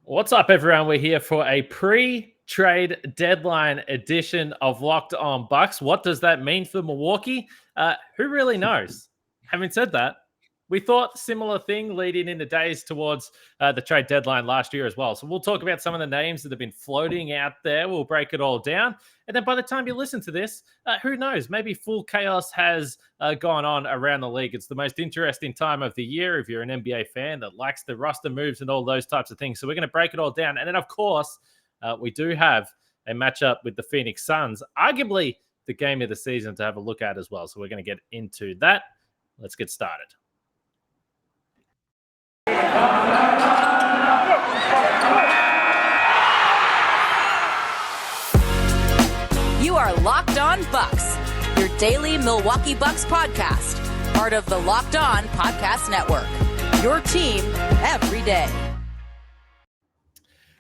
What's up, everyone? We're here for a pre-trade deadline edition of Locked On Bucks. What does that mean for Milwaukee? Who really knows? Having said that, we thought similar thing leading into days towards the trade deadline last year as well. So we'll talk about some of the names that have been floating out there. We'll break it all down. And then by the time you listen to this, who knows? Maybe full chaos has gone on around the league. It's the most interesting time of the year if you're an NBA fan that likes the roster moves and all those types of things. So we're going to break it all down. And then, of course, we do have a matchup with the Phoenix Suns, arguably the game of the season to have a look at as well. So we're going to get into that. Let's get started. You are Locked On Bucks, your daily Milwaukee Bucks podcast, part of the Locked On Podcast Network, your team every day.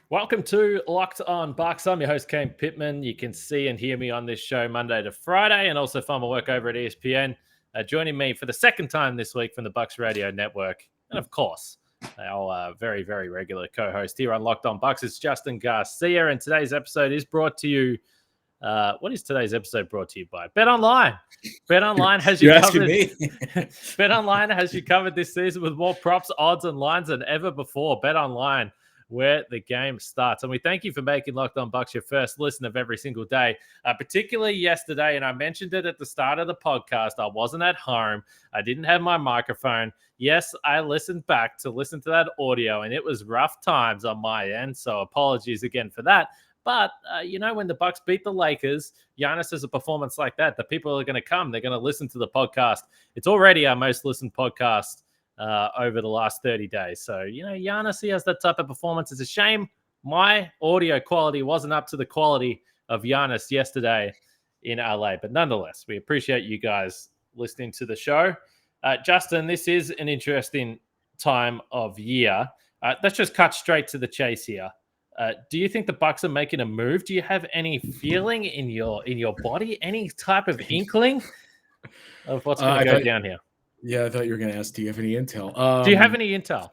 Welcome to Locked On Bucks. I'm your host, Kane Pittman. You can see and hear me on this show Monday to Friday and also follow my work over at ESPN. Joining me for the second time this week from the Bucks Radio Network, and of course, our very, very regular co-host here on Locked On Bucks is Justin Garcia, and today's episode is brought to you. What is today's episode brought to you by? BetOnline. BetOnline has you covered. BetOnline has you covered this season with more props, odds, and lines than ever before. BetOnline, where the game starts. And we thank you for making Locked On Bucks your first listen of every single day, particularly yesterday. And I mentioned it at the start of the podcast. I wasn't at home. I didn't have my microphone. Yes, I listened back to listen to that audio, and it was rough times on my end. So apologies again for that. But, when the Bucks beat the Lakers, Giannis has a performance like that. The people are going to come. They're going to listen to the podcast. It's already our most listened podcast over the last 30 days. So, Giannis, he has that type of performance. It's a shame my audio quality wasn't up to the quality of Giannis yesterday in LA. But nonetheless, we appreciate you guys listening to the show. Justin, this is an interesting time of year. Let's just cut straight to the chase here. Do you think the Bucks are making a move? Do you have any feeling in your body, any type of inkling of what's going to go down here? Yeah, I thought you were going to ask, do you have any intel? Do you have any intel?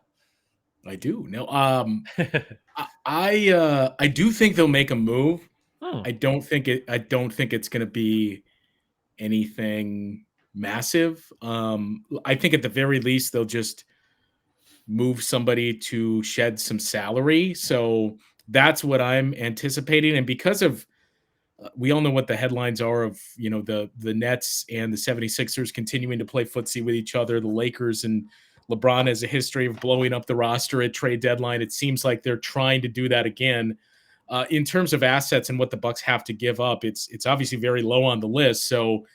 I do. No. I do think they'll make a move. I don't think it's going to be anything massive. I think at the very least they'll just move somebody to shed some salary. So that's what I'm anticipating. And because of we all know what the headlines are of, the Nets and the 76ers continuing to play footsie with each other. The Lakers and LeBron has a history of blowing up the roster at trade deadline. It seems like they're trying to do that again. In terms of assets and what the Bucks have to give up, it's obviously very low on the list. So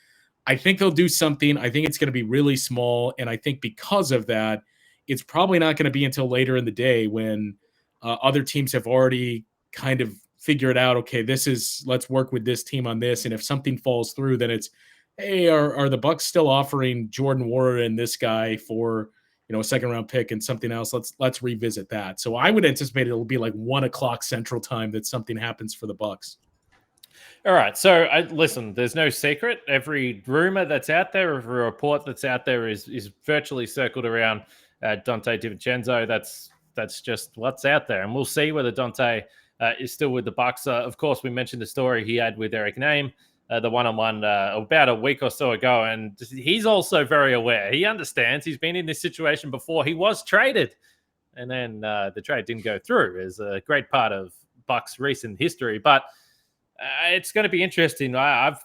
I think they'll do something. I think it's going to be really small. And I think because of that, it's probably not going to be until later in the day when other teams have already kind of figured out, okay, let's work with this team on this. And if something falls through, then it's, hey, are the Bucks still offering Jordan Nwora and this guy for, a second round pick and something else? Let's revisit that. So I would anticipate it'll be like 1:00 Central Time that something happens for the Bucks. All right. So listen, there's no secret. Every rumor that's out there, every report that's out there is virtually circled around Donte DiVincenzo. That's just what's out there. And we'll see whether Donte is still with the Bucks. Of course, we mentioned the story he had with Eric Name, the one-on-one about a week or so ago. And he's also very aware. He understands. He's been in this situation before. He was traded. And then the trade didn't go through. It's a great part of Bucks' recent history. But it's going to be interesting. I've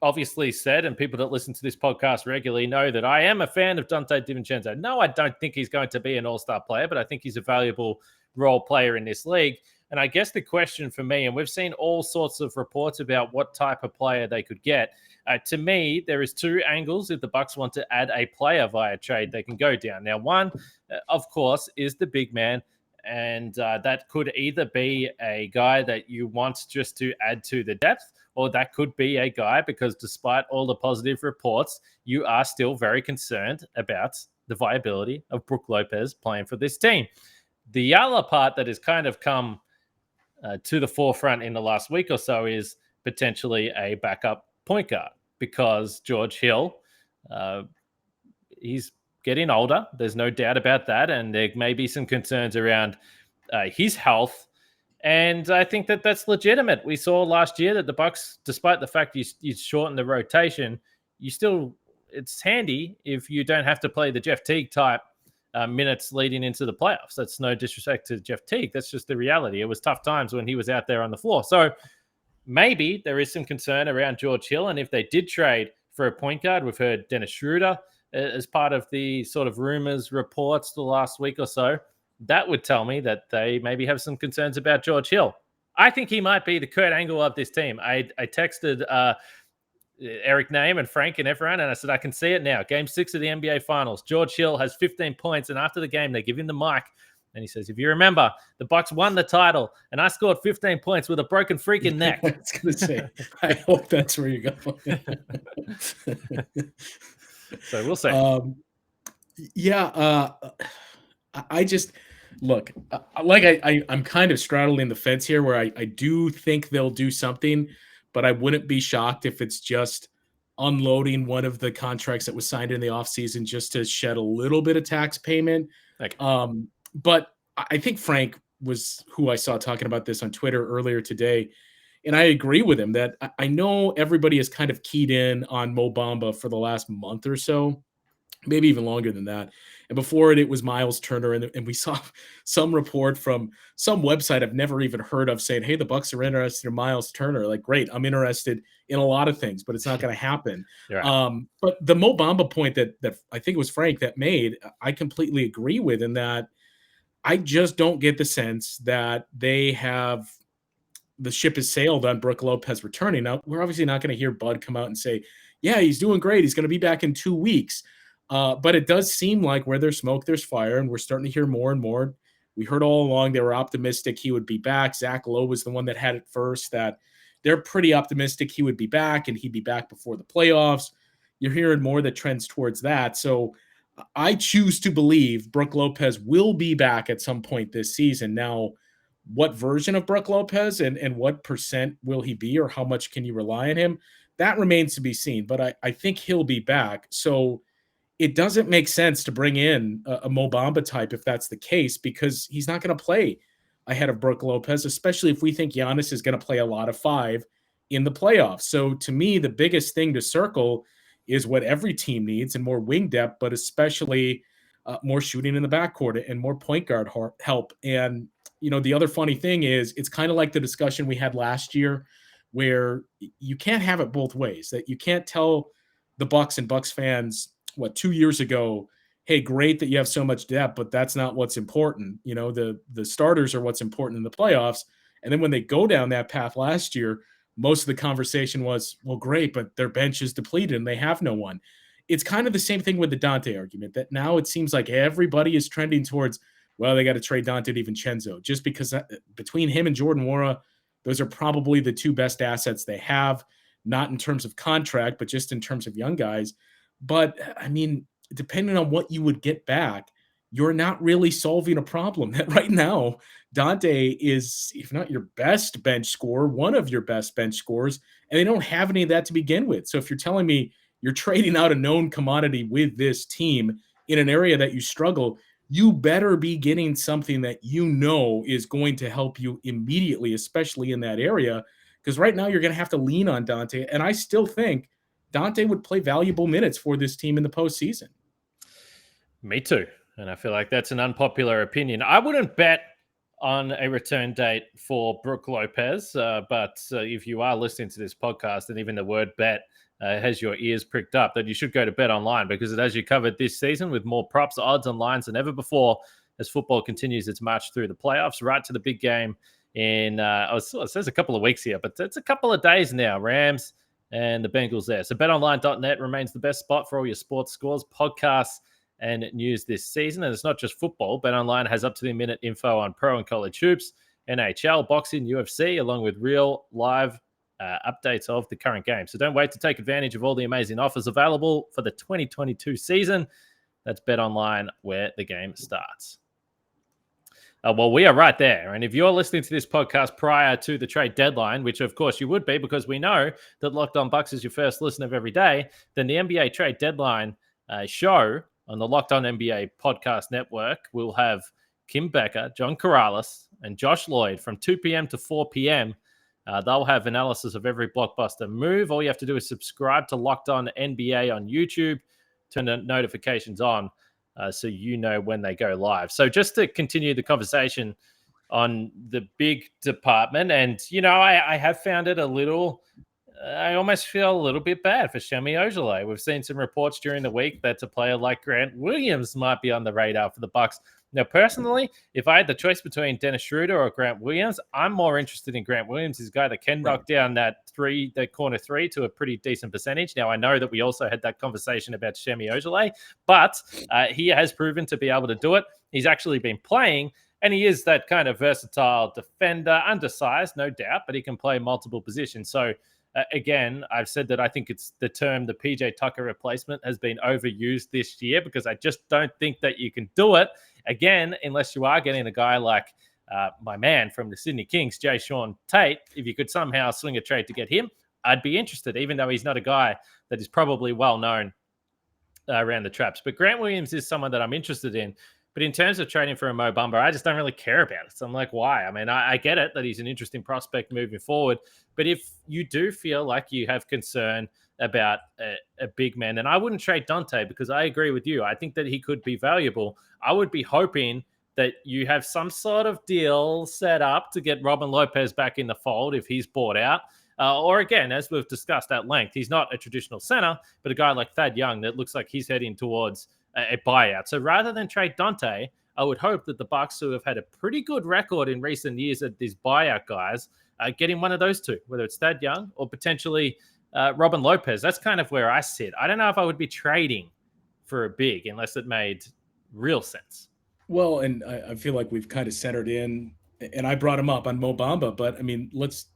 obviously said, and people that listen to this podcast regularly know that I am a fan of Donte DiVincenzo. No, I don't think he's going to be an all-star player, but I think he's a valuable role player in this league. And I guess the question for me, and we've seen all sorts of reports about what type of player they could get. To me, there is two angles if the Bucks want to add a player via trade they can go down. Now, one, of course, is the big man. And that could either be a guy that you want just to add to the depth, or that could be a guy because despite all the positive reports, you are still very concerned about the viability of Brook Lopez playing for this team. The other part that has kind of come to the forefront in the last week or so is potentially a backup point guard because George Hill, he's getting older. There's no doubt about that. And there may be some concerns around his health. And I think that that's legitimate. We saw last year that the Bucks, despite the fact you shorten the rotation, it's handy if you don't have to play the Jeff Teague type minutes leading into the playoffs. That's no disrespect to Jeff Teague. That's just the reality. It was tough times when he was out there on the floor. So maybe there is some concern around George Hill. And if they did trade for a point guard, we've heard Dennis Schroeder as part of the sort of rumors, reports the last week or so. That would tell me that they maybe have some concerns about George Hill. I think he might be the Kurt Angle of this team. I texted Eric Name and Frank and everyone, and I said, I can see it now. Game 6 of the NBA Finals. George Hill has 15 points, and after the game, they give him the mic, and he says, if you remember, the Bucks won the title, and I scored 15 points with a broken freaking neck. I was going to say, I hope that's where you're going. So we'll see. I just look I'm kind of straddling the fence here where I do think they'll do something, but I wouldn't be shocked if it's just unloading one of the contracts that was signed in the offseason just to shed a little bit of tax payment. But I think Frank was who I saw talking about this on Twitter earlier today. And I agree with him that I know everybody has kind of keyed in on Mo Bamba for the last month or so, maybe even longer than that. And before it was Miles Turner. And we saw some report from some website I've never even heard of saying, hey, the Bucks are interested in Miles Turner. Like, great, I'm interested in a lot of things, but it's not going to happen. Right. But the Mo Bamba point that I think it was Frank that made, I completely agree with, in that I just don't get the sense that the ship has sailed on Brook Lopez returning. Now, we're obviously not going to hear Bud come out and say, yeah, he's doing great, he's going to be back in 2 weeks. But it does seem like where there's smoke, there's fire, and we're starting to hear more and more. We heard all along they were optimistic he would be back. Zach Lowe was the one that had it first, that they're pretty optimistic he would be back and he'd be back before the playoffs. You're hearing more that trends towards that. So I choose to believe Brook Lopez will be back at some point this season. Now, what version of Brook Lopez and what percent will he be, or how much can you rely on him? That remains to be seen, but I think he'll be back. So it doesn't make sense to bring in a Mo Bamba type if that's the case, because he's not going to play ahead of Brook Lopez, especially if we think Giannis is going to play a lot of 5 in the playoffs. So to me, the biggest thing to circle is what every team needs, and more wing depth, but especially more shooting in the backcourt and more point guard help. And, the other funny thing is it's kind of like the discussion we had last year, where you can't have it both ways, that you can't tell the Bucks and Bucks fans, 2 years ago, hey, great that you have so much depth, but that's not what's important. The starters are what's important in the playoffs. And then when they go down that path last year, most of the conversation was, well, great, but their bench is depleted and they have no one. It's kind of the same thing with the Donte argument, that now it seems like everybody is trending towards, well, they got to trade Donte DiVincenzo, just because between him and Jordan Nwora, those are probably the 2 best assets they have, not in terms of contract, but just in terms of young guys. But, I mean, depending on what you would get back, you're not really solving a problem. That right now, Donte is, if not your best bench scorer, one of your best bench scorers, and they don't have any of that to begin with. So if you're telling me you're trading out a known commodity with this team in an area that you struggle, you better be getting something that is going to help you immediately, especially in that area, because right now you're going to have to lean on Donte, and I still think Donte would play valuable minutes for this team in the postseason. Me too. And I feel like that's an unpopular opinion. I wouldn't bet on a return date for Brook Lopez, but if you are listening to this podcast and even the word bet has your ears pricked up, then you should go to Bet Online, because it has you covered this season with more props, odds, and lines than ever before as football continues its march through the playoffs, right to the big game in, it says a couple of weeks here, but it's a couple of days now. Rams and the Bengals there. So betonline.net remains the best spot for all your sports scores, podcasts, and news this season. And it's not just football. BetOnline has up-to-the-minute info on pro and college hoops, NHL, boxing, UFC, along with real live updates of the current game. So don't wait to take advantage of all the amazing offers available for the 2022 season. That's BetOnline, where the game starts. Well, we are right there. And if you're listening to this podcast prior to the trade deadline, which of course you would be, because we know that Locked On Bucks is your first listen of every day, then the NBA trade deadline show on the Locked On NBA podcast network will have Kim Becker, John Corrales, and Josh Lloyd from 2 p.m. to 4 p.m. They'll have analysis of every blockbuster move. All you have to do is subscribe to Locked On NBA on YouTube, turn the notifications on so you know when they go live. So just to continue the conversation on the big department, and, I have found it a little... I almost feel a little bit bad for Semi Ojeleye. We've seen some reports during the week that a player like Grant Williams might be on the radar for the Bucks. Now, personally, if I had the choice between Dennis Schroeder or Grant Williams, I'm more interested in Grant Williams. He's a guy that can knock down that corner three to a pretty decent percentage. Now, I know that we also had that conversation about Semi Ojeleye, but he has proven to be able to do it. He's actually been playing, and he is that kind of versatile defender, undersized, no doubt, but he can play multiple positions. So, again, I've said that I think it's the term the PJ Tucker replacement has been overused this year, because I just don't think that you can do it, again, unless you are getting a guy like my man from the Sydney Kings, Jay Sean Tate. If you could somehow swing a trade to get him, I'd be interested, even though he's not a guy that is probably well known around the traps. But Grant Williams is someone that I'm interested in. But in terms of trading for a Mo Bamba, I just don't really care about it. So I'm like, why? I mean, I get it that he's an interesting prospect moving forward. But if you do feel like you have concern about a big man, then I wouldn't trade Donte, because I agree with you. I think that he could be valuable. I would be hoping that you have some sort of deal set up to get Robin Lopez back in the fold if he's bought out. Or again, as we've discussed at length, he's not a traditional center, but a guy like Thad Young that looks like he's heading towards a buyout. So rather than trade Donte, I would hope that the Bucks, who have had a pretty good record in recent years at these buyout guys, getting one of those two, whether it's Thad Young or potentially Robin Lopez. That's kind of where I sit. I don't know if I would be trading for a big unless it made real sense. Well, and I feel like we've kind of centered in, and I brought him up on Mo Bamba, but I mean, let's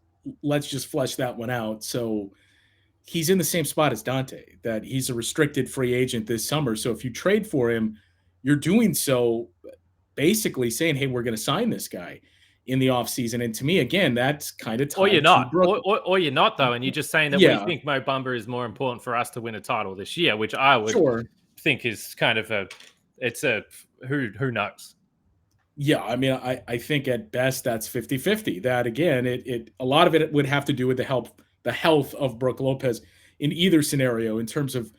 just flesh that one out. So he's in the same spot as Donte, that he's a restricted free agent this summer. So if you trade for him, you're doing so basically saying, hey, we're going to sign this guy in the offseason. And to me, again, that's kind of tied. Or you're not. Or you're not, though, and you're just saying that we think Mo Bamba is more important for us to win a title this year, which I would think is kind of who knows. Yeah, I mean, I think at best that's 50-50. That, again, it a lot of it would have to do with the health of Brook Lopez in either scenario, in terms of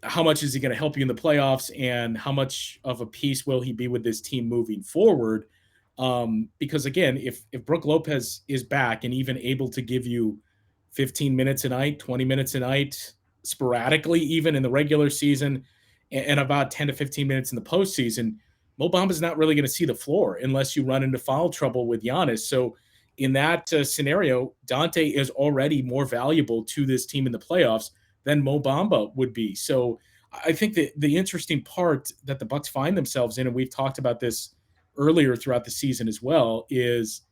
how much is he going to help you in the playoffs and how much of a piece will he be with this team moving forward. Because again, if Brook Lopez is back and even able to give you 15 minutes a night, 20 minutes a night, sporadically, even in the regular season, and about 10 to 15 minutes in the postseason, Mo Bamba's not really going to see the floor unless you run into foul trouble with Giannis. So in that scenario, Donte is already more valuable to this team in the playoffs than Mo Bamba would be. So I think that the interesting part that the Bucks find themselves in, and we've talked about this earlier throughout the season as well, is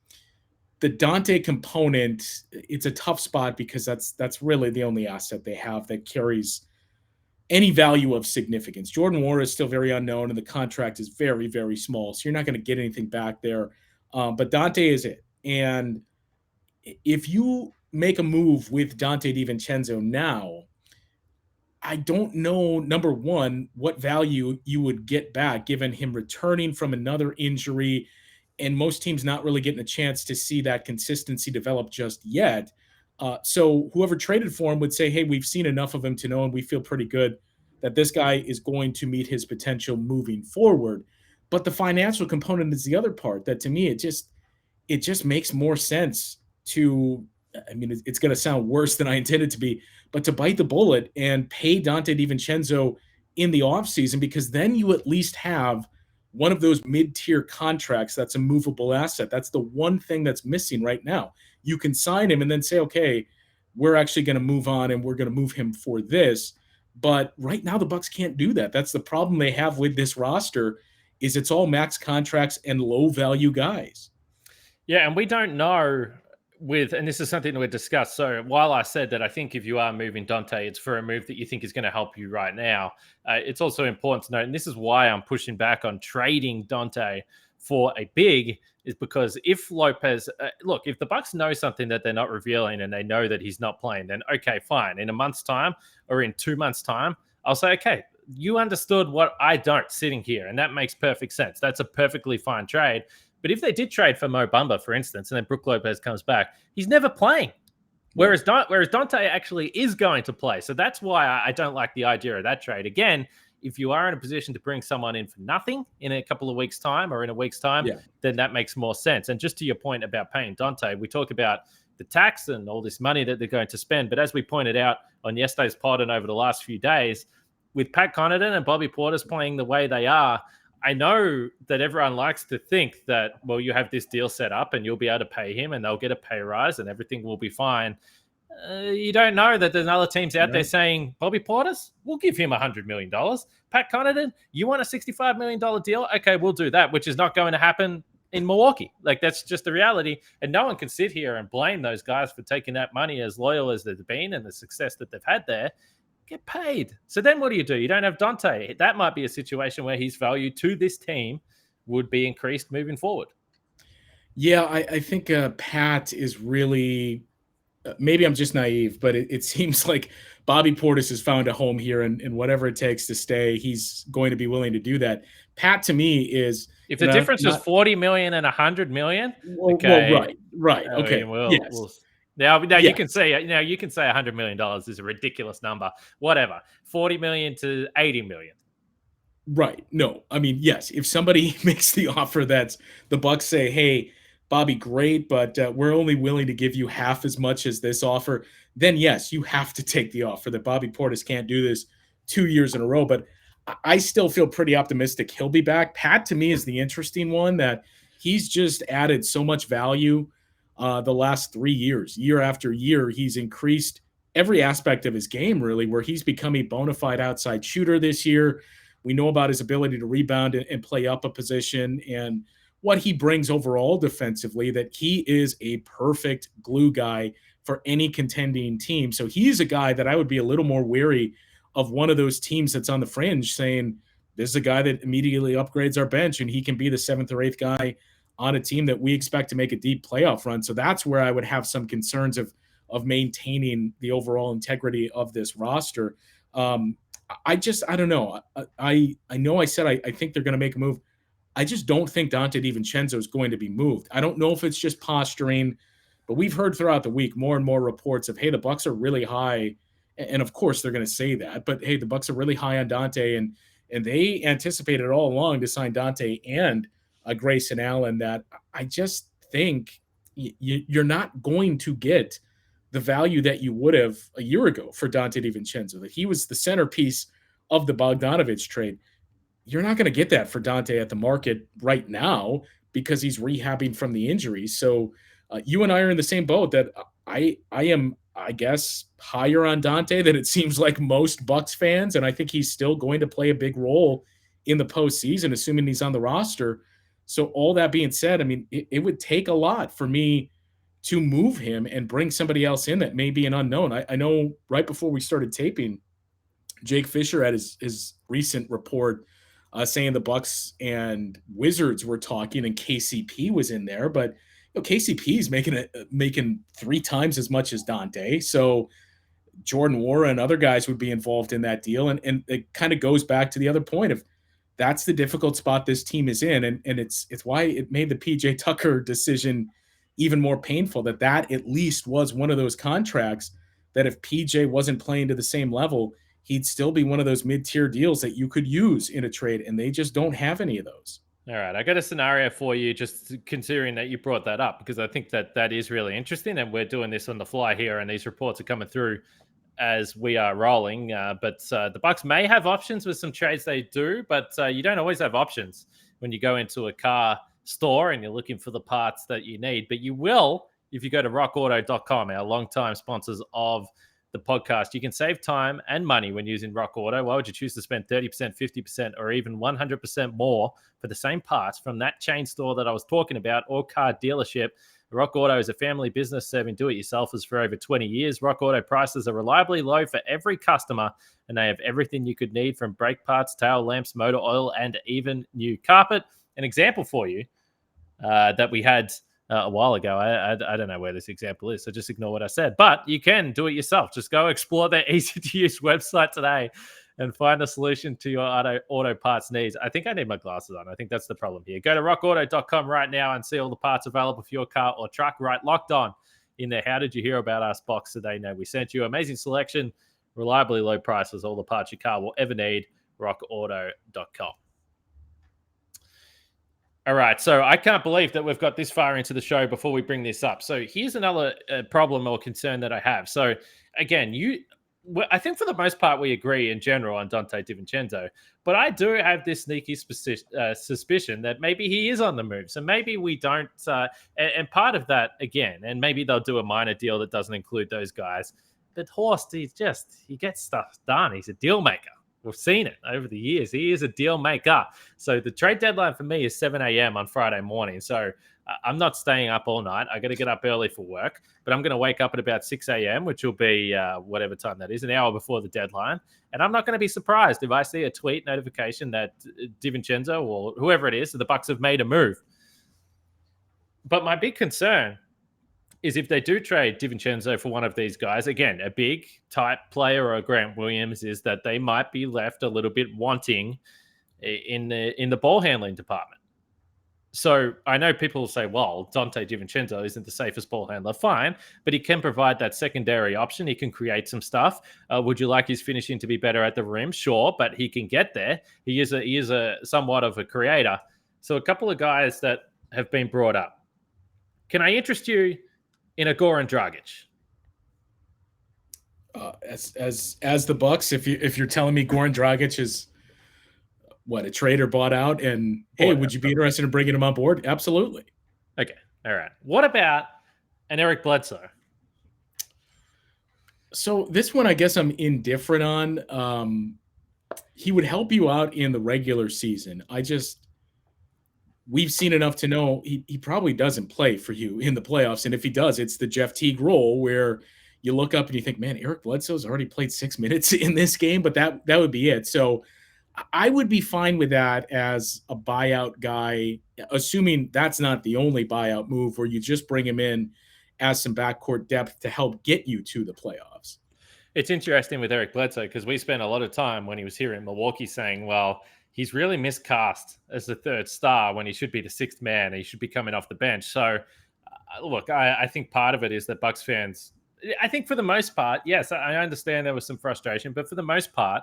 the Donte component. It's a tough spot because that's really the only asset they have that carries any value of significance. Jordan Nwora is still very unknown, and the contract is very, very small. So you're not going to get anything back there. But Donte is it. And if you make a move with Donte DiVincenzo now, I don't know, number one, what value you would get back given him returning from another injury and most teams not really getting a chance to see that consistency develop just yet. So whoever traded for him would say, hey, we've seen enough of him to know, and we feel pretty good that this guy is going to meet his potential moving forward. But the financial component is the other part that, to me, it just makes more sense to, I mean, it's going to sound worse than I intended to be, but to bite the bullet and pay Donte DiVincenzo in the offseason, because then you at least have one of those mid-tier contracts that's a movable asset. That's the one thing that's missing right now. You can sign him and then say, okay, we're actually going to move on and we're going to move him for this. But right now the Bucks can't do that. That's the problem they have with this roster, is it's all max contracts and low-value guys. Yeah, and we don't know and this is something that we discussed. So while I said that I think if you are moving Donte, it's for a move that you think is going to help you right now, it's also important to note, and this is why I'm pushing back on trading Donte for a big, is because if Lopez, if the Bucks know something that they're not revealing and they know that he's not playing, then okay, fine. In a month's time or in 2 months' time, I'll say, okay, you understood what I don't sitting here, and that makes perfect sense. That's a perfectly fine trade. But if they did trade for Mo Bamba, for instance, and then Brook Lopez comes back, he's never playing. Whereas Donte actually is going to play. So that's why I don't like the idea of that trade. Again, if you are in a position to bring someone in for nothing in a couple of weeks' time or in a week's time, then that makes more sense. And just to your point about paying Donte, we talk about the tax and all this money that they're going to spend. But as we pointed out on yesterday's pod and over the last few days, with Pat Connaughton and Bobby Portis playing the way they are, I know that everyone likes to think that, well, you have this deal set up and you'll be able to pay him and they'll get a pay rise and everything will be fine. You don't know that there's other teams out there saying, Bobby Portis, we'll give him $100 million. Pat Connaughton, you want a $65 million deal? Okay, we'll do that, which is not going to happen in Milwaukee. Like, that's just the reality. And no one can sit here and blame those guys for taking that money, as loyal as they've been and the success that they've had there. Get paid. So then what do? You don't have Donte. That might be a situation where his value to this team would be increased moving forward. Yeah, I think Pat is really, maybe I'm just naive, but it seems like Bobby Portis has found a home here, and whatever it takes to stay, he's going to be willing to do that. Pat, to me, is... If the difference is $40 million and $100 million, okay. Right. Okay. Now you can say $100 million is a ridiculous number. Whatever, $40 million to $80 million. Right. No, I mean, yes. If somebody makes the offer that's the Bucks say, "Hey, Bobby, great, but we're only willing to give you half as much as this offer," then yes, you have to take the offer. That Bobby Portis can't do this 2 years in a row, but I still feel pretty optimistic he'll be back. Pat, to me, is the interesting one, that he's just added so much value. The last 3 years, year after year, he's increased every aspect of his game, really, where he's become a bona fide outside shooter this year. We know about his ability to rebound and play up a position and what he brings overall defensively, that he is a perfect glue guy for any contending team. So he's a guy that I would be a little more wary of, one of those teams that's on the fringe saying, this is a guy that immediately upgrades our bench and he can be the 7th or 8th guy on a team that we expect to make a deep playoff run. So that's where I would have some concerns of maintaining the overall integrity of this roster. I don't know. I know I said I think they're going to make a move. I just don't think Donte DiVincenzo is going to be moved. I don't know if it's just posturing, but we've heard throughout the week more and more reports of, hey, the Bucks are really high. And of course they're going to say that, but hey, the Bucks are really high on Donte, and they anticipated all along to sign Donte and Grayson Allen. That I just think you're not going to get the value that you would have a year ago for Donte DiVincenzo, that he was the centerpiece of the Bogdanovich trade. You're not going to get that for Donte at the market right now because he's rehabbing from the injury. So you and I are in the same boat, that I am, I guess, higher on Donte than it seems like most Bucks fans. And I think he's still going to play a big role in the postseason, assuming he's on the roster. So all that being said, I mean, it would take a lot for me to move him and bring somebody else in that may be an unknown. I know right before we started taping, Jake Fisher had his recent report saying the Bucks and Wizards were talking and KCP was in there, but KCP is making 3 times as much as Donte. So Jordan Nwora and other guys would be involved in that deal. And it kind of goes back to the other point of, that's the difficult spot this team is in. And it's why it made the PJ Tucker decision even more painful, that at least was one of those contracts that if PJ wasn't playing to the same level, he'd still be one of those mid-tier deals that you could use in a trade. And they just don't have any of those. All right. I got a scenario for you, just considering that you brought that up, because I think that is really interesting, and we're doing this on the fly here, and these reports are coming through as we are rolling. But the Bucks may have options with some trades they do, but you don't always have options when you go into a car store and you're looking for the parts that you need. But you will if you go to rockauto.com, our longtime sponsors of the podcast. You can save time and money when using Rock Auto. Why would you choose to spend 30%, 50%, or even 100% more for the same parts from that chain store that I was talking about, or car dealership? Rock Auto is a family business serving do-it-yourselfers for over 20 years. Rock Auto prices are reliably low for every customer, and they have everything you could need, from brake parts, tail lamps, motor oil, and even new carpet. An example for you that we had a while ago. I don't know where this example is, so just ignore what I said. But you can do it yourself. Just go explore their easy-to-use website today and find a solution to your auto parts needs. I think I need my glasses on. I think that's the problem here. Go to rockauto.com right now and see all the parts available for your car or truck. Right, Locked On in there. How did you hear about us box so they know we sent you? Amazing selection, reliably low prices, all the parts your car will ever need. rockauto.com. All right, so I can't believe that we've got this far into the show before we bring this up. So here's another problem or concern that I have. So again, I think for the most part we agree in general on Donte DiVincenzo, but I do have this sneaky suspicion that maybe he is on the move. So maybe we don't, and part of that again, and maybe they'll do a minor deal that doesn't include those guys. But Horst, he gets stuff done. He's a deal maker. We've seen it over the years. He is a deal maker. So the trade deadline for me is 7 a.m. on Friday morning. So I'm not staying up all night. I got to get up early for work, but I'm going to wake up at about 6 a.m., which will be whatever time that is, an hour before the deadline. And I'm not going to be surprised if I see a tweet notification that DiVincenzo or whoever it is, the Bucks have made a move. But my big concern is if they do trade DiVincenzo for one of these guys, again, a big type player or a Grant Williams, is that they might be left a little bit wanting in the ball handling department. So I know people will say, well, Donte DiVincenzo isn't the safest ball handler. Fine, but he can provide that secondary option. He can create some stuff. Would you like his finishing to be better at the rim? Sure, but he can get there. He is a somewhat of a creator. So a couple of guys that have been brought up. Can I interest you in a Goran Dragic? As the Bucks, if you're telling me Goran Dragic is a trader bought out, and hey, would you be interested in bringing him on board? Absolutely. Okay, all right. What about an Eric Bledsoe? So this one, I guess I'm indifferent on. He would help you out in the regular season. We've seen enough to know he probably doesn't play for you in the playoffs. And if he does, it's the Jeff Teague role where you look up and you think, man, Eric Bledsoe's already played 6 minutes in this game, but that would be it. So I would be fine with that as a buyout guy, assuming that's not the only buyout move where you just bring him in as some backcourt depth to help get you to the playoffs. It's interesting with Eric Bledsoe because we spent a lot of time when he was here in Milwaukee saying, well, he's really miscast as the third star when he should be the sixth man. He should be coming off the bench. So, look, I think part of it is that Bucks fans, I think for the most part, yes, I understand there was some frustration, but for the most part,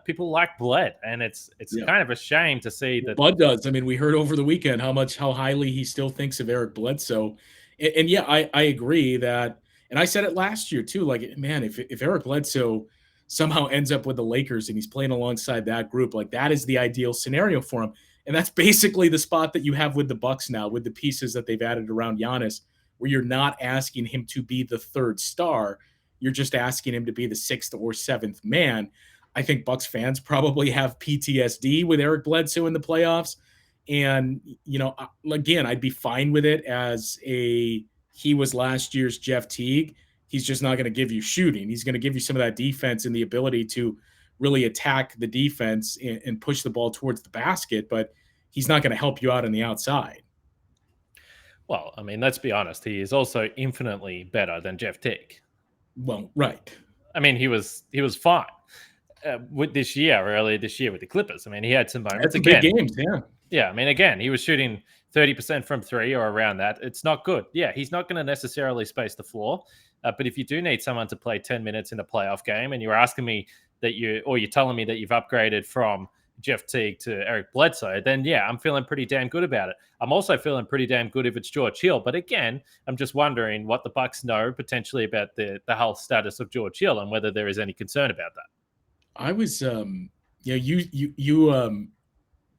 people like Bled, and it's kind of a shame to see that. Bud does. I mean, we heard over the weekend how highly he still thinks of Eric Bledsoe. And yeah, I agree that, and I said it last year too, like, man, if Eric Bledsoe somehow ends up with the Lakers and he's playing alongside that group, like that is the ideal scenario for him. And that's basically the spot that you have with the Bucks now, with the pieces that they've added around Giannis, where you're not asking him to be the third star. You're just asking him to be the sixth or seventh man. I think Bucks fans probably have PTSD with Eric Bledsoe in the playoffs. And, again, I'd be fine with it as he was last year's Jeff Teague. He's just not going to give you shooting. He's going to give you some of that defense and the ability to really attack the defense and push the ball towards the basket, but he's not going to help you out on the outside. Well, I mean, let's be honest. He is also infinitely better than Jeff Teague. Well, right. I mean, he was fine earlier this year with the Clippers. I mean, he had some moments. Big games, yeah. Yeah, I mean, again, he was shooting 30% from three or around that. It's not good. Yeah, he's not going to necessarily space the floor. But if you do need someone to play 10 minutes in a playoff game and you're asking me you're telling me that you've upgraded from Jeff Teague to Eric Bledsoe, then yeah, I'm feeling pretty damn good about it. I'm also feeling pretty damn good if it's George Hill. But again, I'm just wondering what the Bucks know potentially about the health status of George Hill and whether there is any concern about that. I was,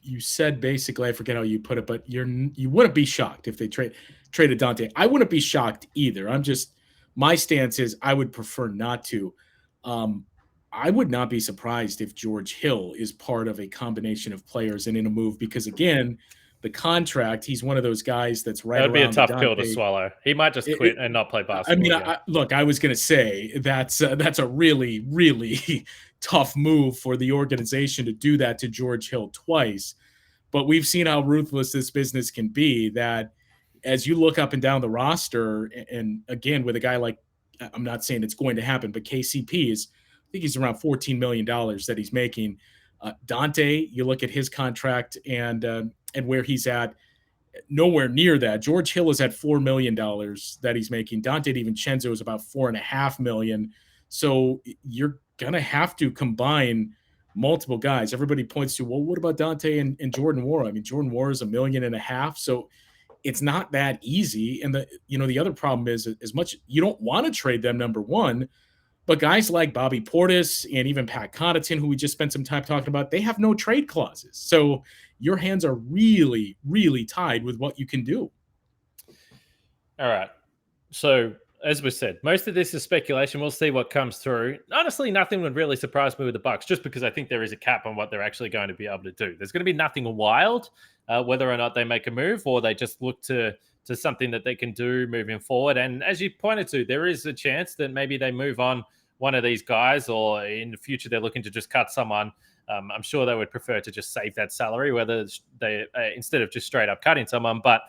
you said basically, I forget how you put it, but you wouldn't be shocked if they traded Donte. I wouldn't be shocked either. My stance is I would prefer not to. I would not be surprised if George Hill is part of a combination of players and in a move, because again, the contract, he's one of those guys that's right around. That would be a tough pill to swallow. He might just quit and not play basketball. I mean, I was going to say that's a really, really tough move for the organization to do that to George Hill twice. But we've seen how ruthless this business can be, that as you look up and down the roster, and again, with a guy like, I'm not saying it's going to happen, but KCP is think he's around $14 million that he's making. Donte, you look at his contract and where he's at, nowhere near that. George Hill is at $4 million that he's making. Donte DiVincenzo is about $4.5 million. So you're going to have to combine multiple guys. Everybody points to, well, what about Donte and Jordan Nwora? I mean, Jordan Nwora is $1.5 million. So it's not that easy. And the other problem is, as much you don't want to trade them, number one, but guys like Bobby Portis and even Pat Connaughton, who we just spent some time talking about, they have no trade clauses. So your hands are really, really tied with what you can do. All right. So as we said, most of this is speculation. We'll see what comes through. Honestly, nothing would really surprise me with the Bucks, just because I think there is a cap on what they're actually going to be able to do. There's going to be nothing wild, whether or not they make a move or they just look to something that they can do moving forward. And as you pointed to, there is a chance that maybe they move on one of these guys, or in the future they're looking to just cut someone. I'm sure they would prefer to just save that salary, whether they instead of just straight up cutting someone. But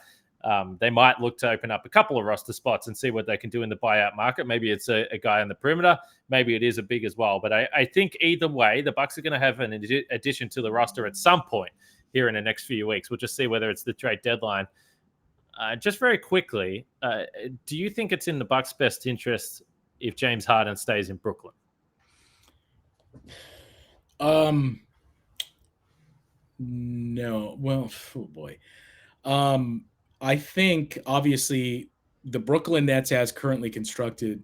they might look to open up a couple of roster spots and see what they can do in the buyout market. Maybe it's a guy on the perimeter. Maybe it is a big as well. But I think either way, the Bucks are going to have an addition to the roster at some point here in the next few weeks. We'll just see whether it's the trade deadline. Just very quickly, do you think it's in the Bucks' best interest if James Harden stays in Brooklyn? No. Well, oh boy. I think obviously the Brooklyn Nets, as currently constructed,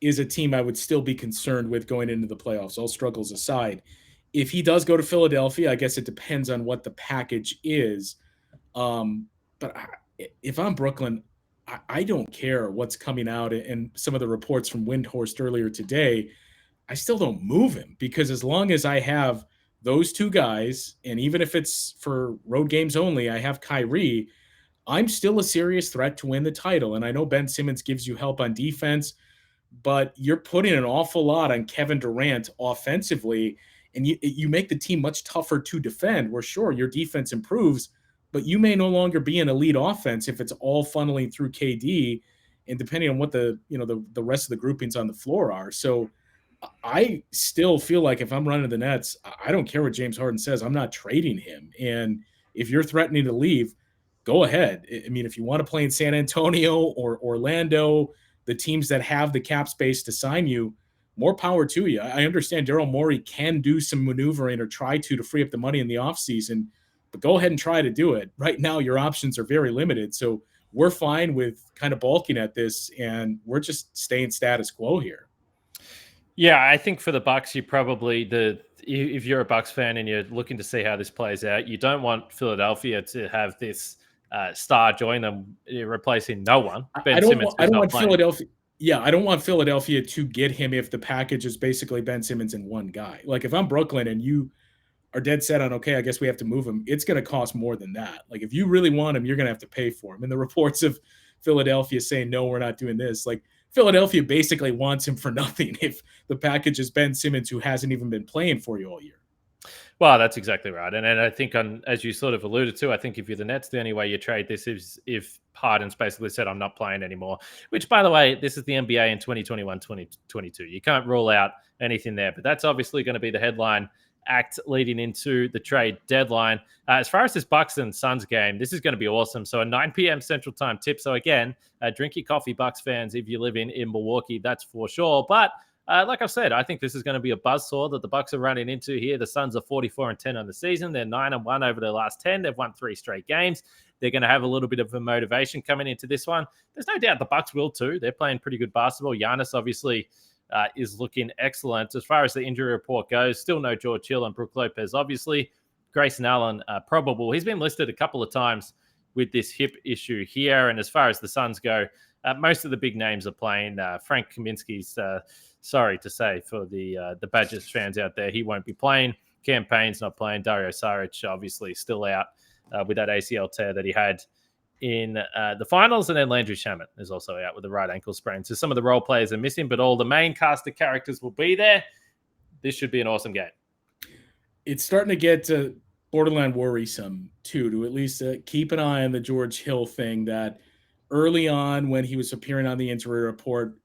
is a team I would still be concerned with going into the playoffs, all struggles aside. If he does go to Philadelphia, I guess it depends on what the package is. But if I'm Brooklyn, I don't care what's coming out and some of the reports from Windhorst earlier today. I still don't move him, because as long as I have those two guys, and even if it's for road games only, I have Kyrie, I'm still a serious threat to win the title. And I know Ben Simmons gives you help on defense, but you're putting an awful lot on Kevin Durant offensively, and you make the team much tougher to defend, where sure, your defense improves, but you may no longer be an elite offense if it's all funneling through KD, and depending on what the rest of the groupings on the floor are. So I still feel like if I'm running the Nets, I don't care what James Harden says. I'm not trading him. And if you're threatening to leave, go ahead. I mean, if you want to play in San Antonio or Orlando, the teams that have the cap space to sign you, more power to you. I understand Daryl Morey can do some maneuvering or try to free up the money in the offseason, but go ahead and try to do it. Right now, your options are very limited. So we're fine with kind of balking at this, and we're just staying status quo here. Yeah, I think for the Bucks, you probably if you're a Bucks fan and you're looking to see how this plays out, you don't want Philadelphia to have this star join them, replacing no one. I don't want Philadelphia. Yeah, I don't want Philadelphia to get him if the package is basically Ben Simmons and one guy. Like if I'm Brooklyn and you are dead set on, okay, I guess we have to move him, it's going to cost more than that. Like if you really want him, you're going to have to pay for him. And the reports of Philadelphia saying, no, we're not doing this. Like Philadelphia basically wants him for nothing if the package is Ben Simmons, who hasn't even been playing for you all year. Well, that's exactly right. And I think, as you sort of alluded to, I think if you're the Nets, the only way you trade this is if Harden's basically said, I'm not playing anymore, which, by the way, this is the NBA in 2021, 2022. You can't rule out anything there, but that's obviously going to be the headline act leading into the trade deadline. As far as this Bucks and Suns game, this is going to be awesome. So a 9 p.m. Central Time tip. So again, drink your coffee, Bucks fans, if you live in Milwaukee, that's for sure. But like I've said, I think this is going to be a buzzsaw that the Bucks are running into here. The Suns are 44-10 on the season. They're 9-1 over their last 10. They've won 3 straight games. They're going to have a little bit of a motivation coming into this one. There's no doubt the Bucks will too. They're playing pretty good basketball. Giannis obviously is looking excellent. As far as the injury report goes, still no George Hill and Brook Lopez. Obviously, Grayson Allen probable. He's been listed a couple of times with this hip issue here. And as far as the Suns go, most of the big names are playing. Frank Kaminsky's, sorry to say for the Badgers fans out there, he won't be playing. Cam Payne's not playing. Dario Saric obviously still out with that ACL tear that he had in the finals. And then Landry Shamet is also out with the right ankle sprain. So some of the role players are missing, but all the main cast of characters will be there. This should be an awesome game. It's starting to get borderline worrisome, too, to at least keep an eye on the George Hill thing. That early on when he was appearing on the injury report,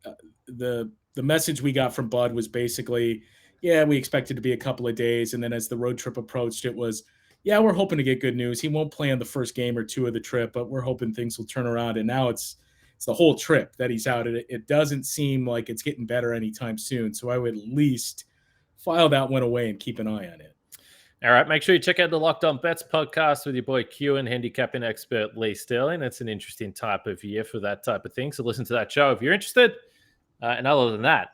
the message we got from Bud was basically, yeah, we expect it to be a couple of days. And then as the road trip approached, it was, yeah, we're hoping to get good news. He won't play on the first game or two of the trip, but we're hoping things will turn around. And now it's the whole trip that he's out. It doesn't seem like it's getting better anytime soon. So I would at least file that one away and keep an eye on it. All right, make sure you check out the Locked On Bets podcast with your boy Q and handicapping expert Lee Sterling. It's an interesting type of year for that type of thing. So listen to that show if you're interested. And other than that,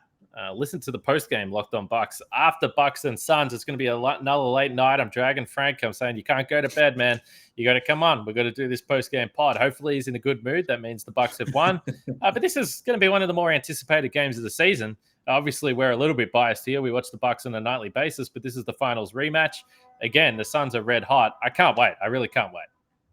listen to the post-game Locked On Bucks. After Bucks and Suns, it's going to be another late night. I'm dragging Frank. I'm saying you can't go to bed, man. You got to come on. We've got to do this post-game pod. Hopefully he's in a good mood. That means the Bucks have won. But this is going to be one of the more anticipated games of the season. Obviously, we're a little bit biased here. We watch the Bucks on a nightly basis, but this is the finals rematch. Again, the Suns are red hot. I can't wait. I really can't wait.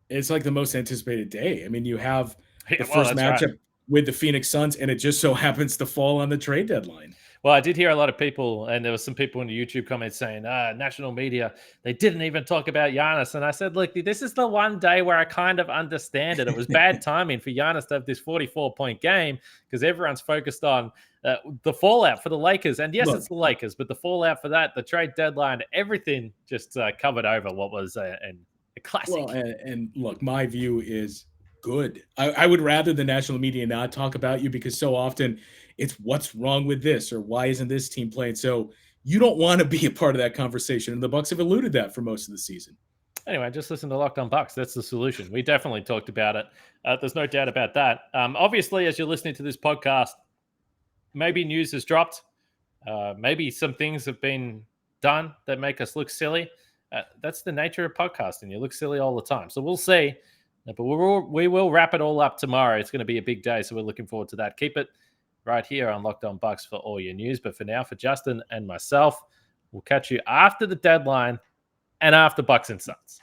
It's like the most anticipated day. I mean, you have the first matchup with the Phoenix Suns, and it just so happens to fall on the trade deadline. Well, I did hear a lot of people, and there was some people in the YouTube comments saying, national media, they didn't even talk about Giannis. And I said, look, this is the one day where I kind of understand it. It was bad timing for Giannis to have this 44-point game because everyone's focused on the fallout for the Lakers. And yes, it's the Lakers, but the fallout for that, the trade deadline, everything just covered over what was a classic. Well, and look, my view is good. I would rather the national media not talk about you because so often it's what's wrong with this or why isn't this team playing? So you don't want to be a part of that conversation. And the Bucks have eluded that for most of the season. Anyway, just listen to Locked On Bucks. That's the solution. We definitely talked about it. There's no doubt about that. Obviously, as you're listening to this podcast, maybe news has dropped. Maybe some things have been done that make us look silly. That's the nature of podcasting. You look silly all the time. So we'll see. But we will wrap it all up tomorrow. It's going to be a big day, so we're looking forward to that. Keep it right here on Locked On Bucks for all your news. But for now, for Justin and myself, we'll catch you after the deadline and after Bucks and Suns.